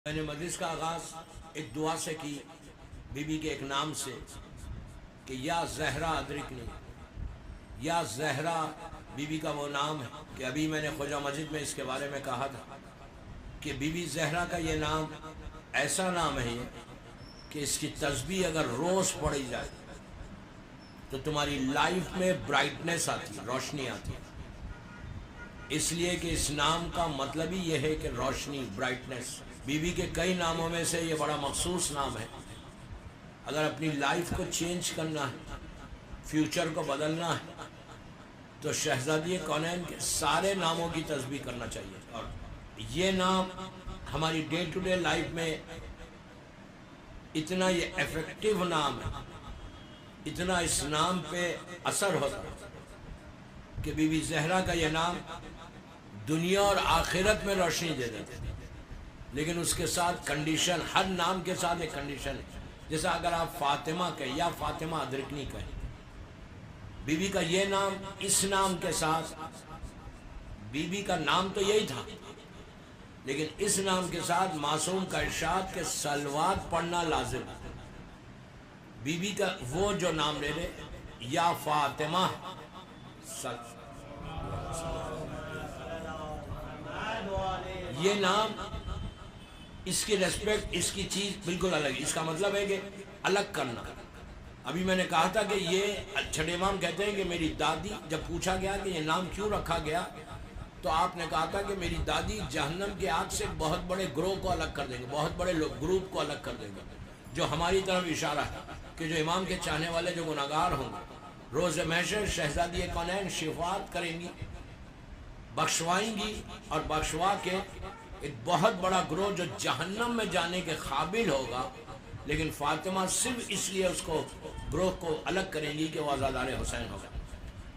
میں نے مجلس کا آغاز ایک دعا سے کی، بی بی کے ایک نام سے کہ یا زہرا ادرکنی، یا زہرا بی بی کا وہ نام ہے کہ ابھی میں نے خواجہ مسجد میں اس کے بارے میں کہا تھا کہ بی بی زہرا کا یہ نام ایسا نام ہے کہ اس کی تسبیح اگر روز پڑھی جائے تو تمہاری لائف میں برائٹنس آتی ہے، روشنی آتی ہے، اس لیے کہ اس نام کا مطلب ہی یہ ہے کہ روشنی، برائٹنس۔ بی بی کے کئی ناموں میں سے یہ بڑا مخصوص نام ہے۔ اگر اپنی لائف کو چینج کرنا ہے، فیوچر کو بدلنا ہے، تو شہزادی کونین کے سارے ناموں کی تسبیح کرنا چاہیے۔ اور یہ نام ہماری ڈے ٹو ڈے لائف میں اتنا یہ ایفیکٹو نام ہے، اتنا اس نام پہ اثر ہوتا ہے کہ بی بی زہرا کا یہ نام دنیا اور آخرت میں روشنی دے دیتے ہیں، لیکن اس کے ساتھ کنڈیشن، ہر نام کے ساتھ ایک کنڈیشن ہے۔ جیسا اگر آپ فاطمہ کہیں یا فاطمہ ادرکنی کہیں، بی بی کا یہ نام، اس نام کے ساتھ، بی بی کا نام تو یہی تھا لیکن اس نام کے ساتھ معصوم کا ارشاد کہ صلوات پڑھنا لازم ہے۔ بی بی کا وہ جو نام لے لے، یا فاطمہ، یہ نام، اس کی ریسپیکٹ، اس کی چیز بالکل الگ ہے۔ اس کا مطلب ہے کہ الگ کرنا۔ ابھی میں نے کہا تھا کہ یہ چھٹے امام کہتے ہیں کہ میری دادی، جب پوچھا گیا کہ یہ نام کیوں رکھا گیا تو آپ نے کہا تھا کہ میری دادی جہنم کی آگ سے بہت بڑے گروہ کو الگ کر دیں گے، بہت بڑے گروپ کو الگ کر دیں گے، جو ہماری طرف اشارہ ہے کہ جو امام کے چاہنے والے جو گناہگار ہوں گے، روز محشر شہزادی کونین شفاعت کریں گی، بخشوائیں گی، اور بخشوا کے ایک بہت بڑا گروہ جو جہنم میں جانے کے قابل ہوگا، لیکن فاطمہ صرف اس لیے اس کو گروہ کو الگ کریں گی کہ وہ عزادار حسین ہوگا۔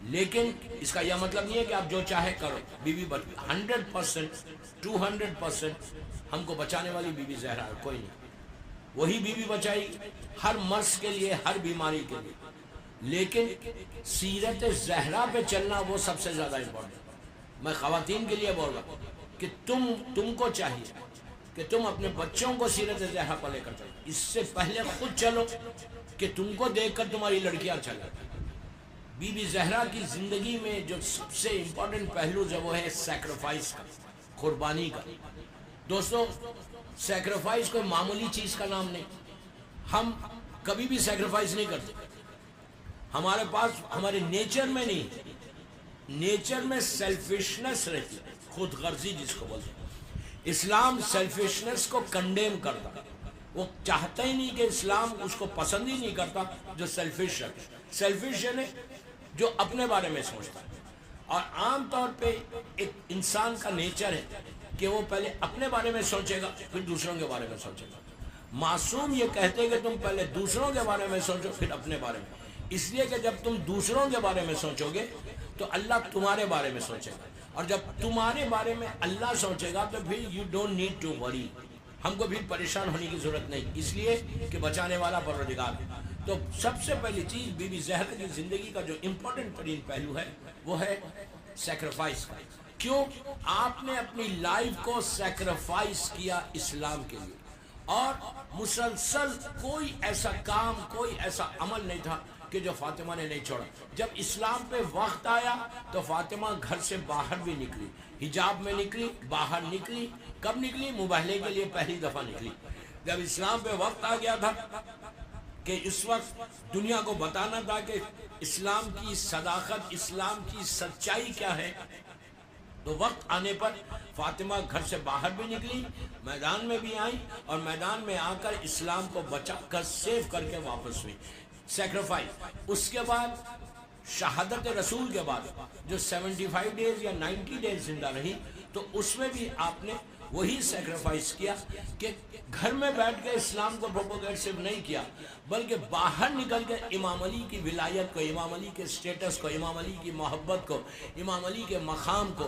لیکن اس کا یہ مطلب نہیں ہے کہ آپ جو چاہے کرو۔ بی بی 100%، 200% ہم کو بچانے والی بی بی زہرا ہے، کوئی نہیں۔ وہی بی بی بچائی ہر مرض کے لیے، ہر بیماری کے لیے، لیکن سیرت زہرا پہ چلنا وہ سب سے زیادہ امپورٹنٹ۔ میں خواتین کے لیے بول رہا ہوں کہ تم کو چاہیے کہ تم اپنے بچوں کو سیرت زہرا پر لے کر چلو، اس سے پہلے خود چلو کہ تم کو دیکھ کر تمہاری لڑکیاں چلیں۔ بی بی زہرا کی زندگی میں جو سب سے امپورٹنٹ پہلو جو وہ ہے سیکریفائس کا، قربانی کا۔ دوستو، سیکریفائس کوئی معمولی چیز کا نام نہیں۔ ہم کبھی بھی سیکریفائس نہیں کرتے، ہمارے پاس، ہمارے نیچر میں نہیں، نیچر میں سیلفشنس رہتی ہے، خود غرضی جس کو بولتے ہیں۔ اسلام سیلفشنس کو کنڈیم کرتا، وہ چاہتا ہی نہیں کہ اسلام اس کو پسند ہی نہیں کرتا جو سیلفش ہے۔ سیلفش یعنی جو اپنے بارے میں سوچتا ہے، اور عام طور پہ ایک انسان کا نیچر ہے کہ وہ پہلے اپنے بارے میں سوچے گا پھر دوسروں کے بارے میں سوچے گا۔ معصوم یہ کہتے ہیں کہ تم پہلے دوسروں کے بارے میں سوچو پھر اپنے بارے میں، اس لیے کہ جب تم دوسروں کے بارے میں سوچو گے تو اللہ تمہارے بارے میں سوچے گا، اور جب تمہارے بارے میں اللہ سوچے گا تو پھر you don't need to worry, ہم کو بھی پریشان ہونے کی ضرورت نہیں، اس لیے کہ بچانے والا پروردگار ہے۔ تو سب سے پہلی چیز بی بی زہرا کی زندگی کا جو امپورٹنٹ ترین پہلو ہے وہ ہے سیکریفائس کا۔ کیوں؟ آپ نے اپنی لائف کو سیکریفائس کیا اسلام کے لیے، اور مسلسل کوئی ایسا کام، کوئی ایسا عمل نہیں تھا کہ جو فاطمہ نے نہیں چھوڑا۔ جب اسلام پہ وقت آیا تو فاطمہ گھر سے باہر بھی نکلی، حجاب میں نکلی، باہر نکلی۔ کب نکلی؟ مباہلے کے لیے پہلی دفعہ نکلی۔ جب اسلام پہ وقت آ گیا تھا کہ اس وقت دنیا کو بتانا تھا کہ اسلام کی صداقت، اسلام کی سچائی کیا ہے، تو وقت آنے پر فاطمہ گھر سے باہر بھی نکلی، میدان میں بھی آئی، اور میدان میں آ کر اسلام کو بچا کر سیو کر کے واپس ہوئی۔ سیکریفائس۔ اس کے بعد شہادت رسول کے بعد جو 75 ڈیز یا 90 ڈیز زندہ رہی، تو اس میں بھی آپ نے وہی سیکریفائس کیا کہ گھر میں بیٹھ کے اسلام کو پروپوگیٹ صرف نہیں کیا، بلکہ باہر نکل کے امام علی کی ولایت کو، امام علی کے سٹیٹس کو، امام علی کی محبت کو، امام علی کے مقام کو